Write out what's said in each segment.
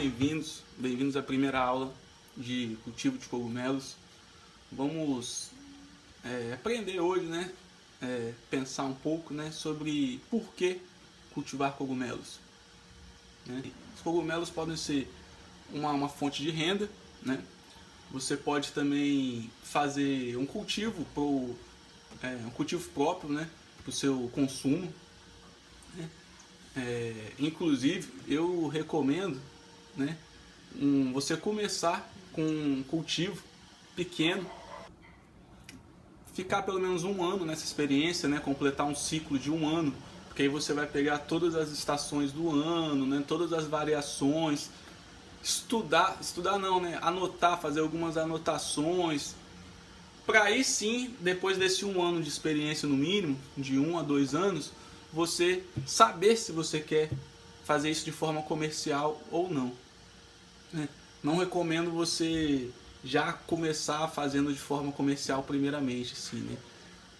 bem-vindos à primeira aula de cultivo de cogumelos. Vamos aprender hoje, né? Pensar um pouco, né, sobre por que cultivar cogumelos. Né? Os cogumelos podem ser uma fonte de renda, né? Você pode também fazer um cultivo um cultivo próprio, né, para o seu consumo. Né? Inclusive, eu recomendo, né, você começar com um cultivo pequeno, ficar pelo menos um ano nessa experiência, né, completar um ciclo de um ano, porque aí você vai pegar todas as estações do ano, né, todas as variações, estudar não, né, anotar, fazer algumas anotações, para aí sim, depois desse um ano de experiência no mínimo, de 1 a 2 anos, você saber se você quer fazer isso de forma comercial ou não. Não recomendo você já começar fazendo de forma comercial primeiramente, assim, né?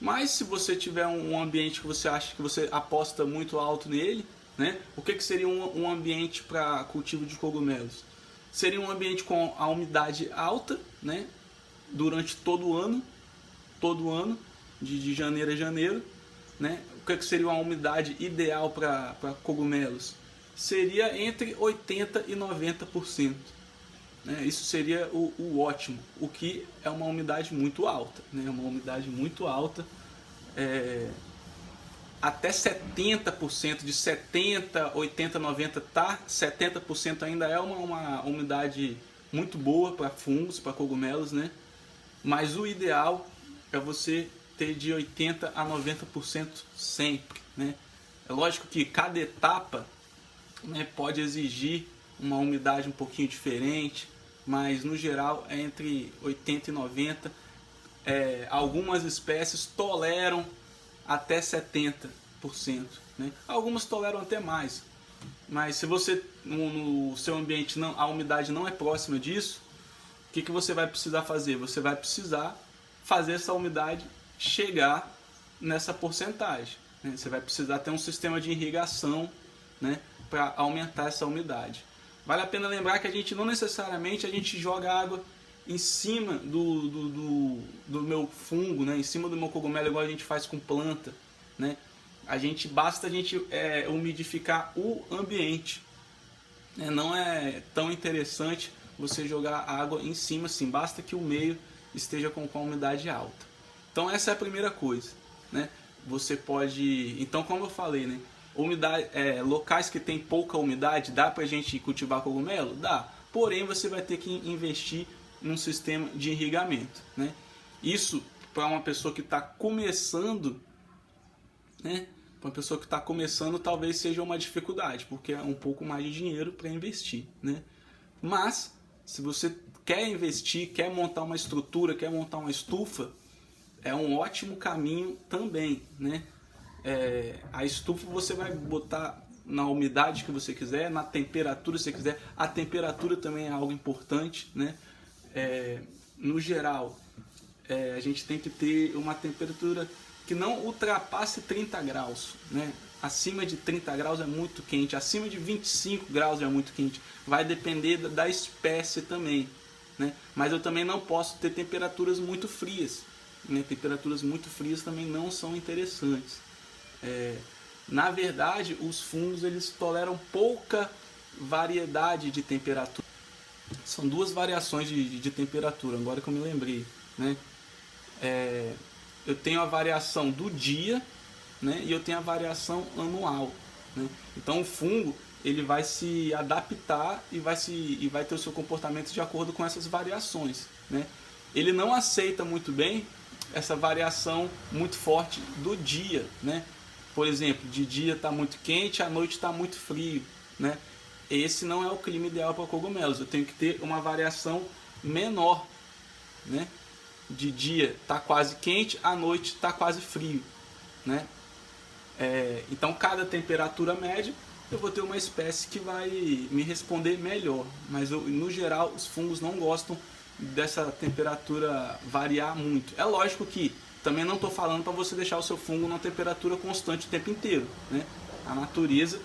Mas se você tiver um ambiente que você acha que você aposta muito alto nele, né? O que seria um ambiente para cultivo de cogumelos? Seria um ambiente com a umidade alta, né? Durante todo o ano, de janeiro a janeiro, né? O que seria uma umidade ideal para cogumelos? Seria entre 80% e 90%. Né? Isso seria o ótimo, o que é uma umidade muito alta. Né? Uma umidade muito alta, até 70%, de 70%, 80%, 90%, tá? 70% ainda é uma umidade muito boa para fungos, para cogumelos, né? Mas o ideal é você ter de 80% a 90% sempre, né? É lógico que cada etapa, né, pode exigir uma umidade um pouquinho diferente, mas no geral é entre 80% e 90%. Algumas espécies toleram até 70%, né? Algumas toleram até mais, mas se você no seu ambiente a umidade não é próxima disso, o que você vai precisar fazer? Você vai precisar fazer essa umidade chegar nessa porcentagem, né? Você vai precisar ter um sistema de irrigação, né, para aumentar essa umidade. Vale a pena lembrar que a gente não necessariamente joga água em cima do meu fungo, né, em cima do meu cogumelo, igual a gente faz com planta, né? Basta a gente umidificar o ambiente, né? Não é tão interessante você jogar água em cima, assim, basta que o meio esteja com a umidade alta. Então essa é a primeira coisa, né? Você pode, então, como eu falei, né, locais que tem pouca umidade, dá pra gente cultivar cogumelo? Dá, porém você vai ter que investir num sistema de irrigamento, né? Isso para uma pessoa que está começando, né? Para uma pessoa que está começando talvez seja uma dificuldade, porque é um pouco mais de dinheiro para investir, né? Mas se você quer investir, quer montar uma estrutura, quer montar uma estufa, é um ótimo caminho também, né? A estufa você vai botar na umidade que você quiser, na temperatura que você quiser. A temperatura também é algo importante, né? No geral, a gente tem que ter uma temperatura que não ultrapasse 30 graus, né? Acima de 30 graus é muito quente, acima de 25 graus é muito quente. Vai depender da espécie também, né? Mas eu também não posso ter temperaturas muito frias, né? Temperaturas muito frias também não são interessantes. Na verdade, os fungos eles toleram pouca variedade de temperatura. São duas variações de temperatura, agora que eu me lembrei, né? Eu tenho a variação do dia, né, e eu tenho a variação anual, né? Então o fungo ele vai se adaptar e vai ter o seu comportamento de acordo com essas variações, né? Ele não aceita muito bem essa variação muito forte do dia, né? Por exemplo, de dia está muito quente, à noite está muito frio, né? Esse não é o clima ideal para cogumelos. Eu tenho que ter uma variação menor, né? De dia está quase quente, à noite está quase frio, né? Então cada temperatura média eu vou ter uma espécie que vai me responder melhor, mas no geral os fungos não gostam dessa temperatura variar muito. É lógico que também não estou falando para você deixar o seu fungo numa temperatura constante o tempo inteiro, né? A natureza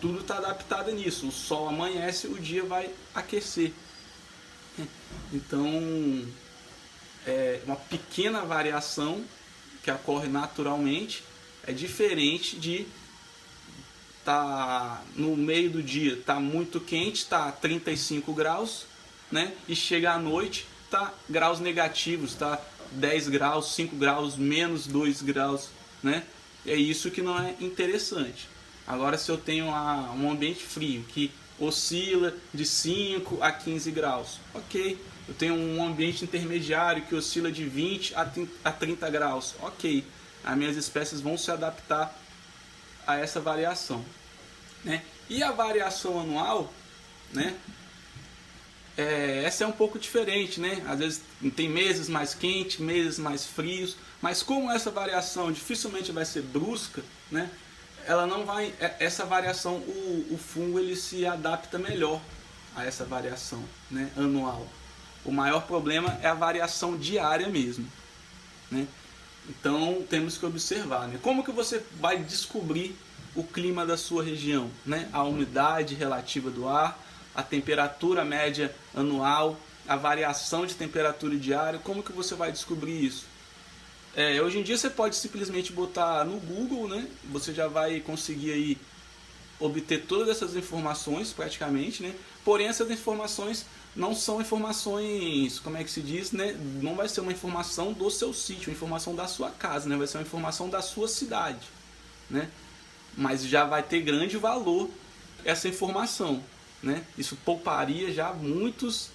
tudo está adaptado nisso. O sol amanhece, o dia vai aquecer. Então, uma pequena variação que ocorre naturalmente é diferente de tá no meio do dia, tá muito quente, tá 35 graus, né? E chega à noite, tá graus negativos, tá 10 graus, 5 graus, menos 2 graus, né? É isso que não é interessante. Agora, se eu tenho um ambiente frio que oscila de 5 a 15 graus, ok. Eu tenho um ambiente intermediário que oscila de 20 a 30 graus, ok. As minhas espécies vão se adaptar a essa variação, né? E a variação anual, né? Essa é um pouco diferente, né? Às vezes tem meses mais quentes, meses mais frios, mas como essa variação dificilmente vai ser brusca, né? Ela não vai, essa variação, o fungo ele se adapta melhor a essa variação, né, anual. O maior problema é a variação diária mesmo, né? Então temos que observar, né? Como que você vai descobrir o clima da sua região, né? A umidade relativa do ar, a temperatura média anual, a variação de temperatura diária. Como que você vai descobrir isso? Hoje em dia você pode simplesmente botar no Google, né? Você já vai conseguir aí obter todas essas informações praticamente, né? Porém essas informações não são informações, como é que se diz, né? Não vai ser uma informação do seu sítio, uma informação da sua casa, né? Vai ser uma informação da sua cidade, né? Mas já vai ter grande valor essa informação, né? Isso pouparia já muitos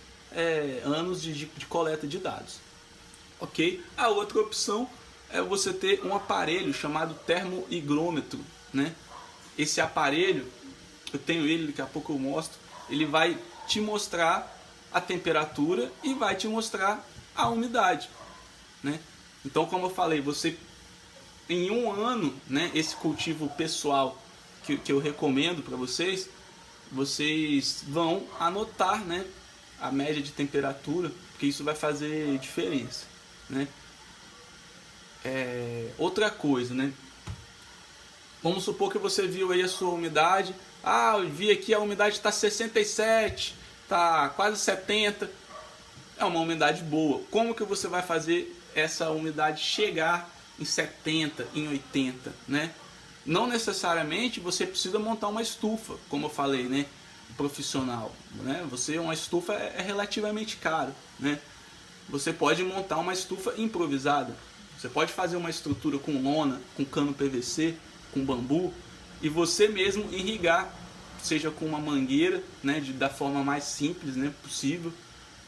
anos de coleta de dados. Ok? A outra opção é você ter um aparelho chamado termohigrômetro, né? Esse aparelho, eu tenho ele, daqui a pouco eu mostro, ele vai te mostrar a temperatura e vai te mostrar a umidade, né? Então, como eu falei, você em um ano, né, esse cultivo pessoal que eu recomendo para vocês vão anotar, né, a média de temperatura, porque isso vai fazer diferença, né? Outra coisa, né? Vamos supor que você viu aí a sua umidade. Eu vi aqui a umidade está 67, está quase 70. É uma umidade boa. Como que você vai fazer essa umidade chegar em 70, em 80, né? Não necessariamente você precisa montar uma estufa, como eu falei, né? Profissional, né? Uma estufa é relativamente caro, né? Você pode montar uma estufa improvisada. Você pode fazer uma estrutura com lona, com cano PVC, com bambu, e você mesmo irrigar, seja com uma mangueira, né, da forma mais simples, né, possível.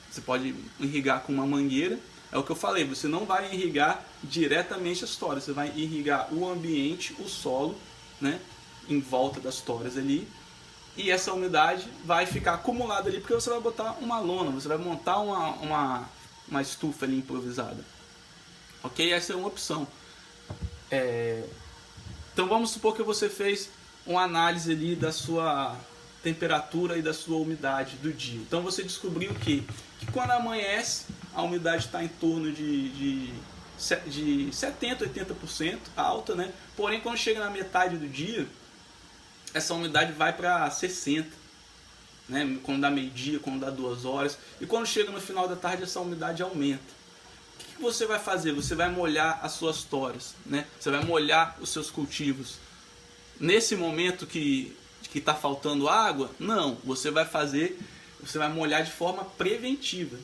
Você pode irrigar com uma mangueira. É o que eu falei, você não vai irrigar diretamente as toras, você vai irrigar o ambiente, o solo, né, em volta das toras ali, e essa umidade vai ficar acumulada ali, porque você vai botar uma lona, você vai montar uma estufa ali improvisada. Ok? Essa é uma opção. Então vamos supor que você fez uma análise ali da sua temperatura e da sua umidade do dia. Então você descobriu que quando amanhece a umidade está em torno de 70%, 80% alta, né? Porém quando chega na metade do dia, essa umidade vai para 60%, né? Quando dá meio-dia, quando dá 2 horas, e quando chega no final da tarde essa umidade aumenta. O que você vai fazer? Você vai molhar as suas toras, né? Você vai molhar os seus cultivos. Nesse momento que está faltando água, não. Você vai molhar de forma preventiva,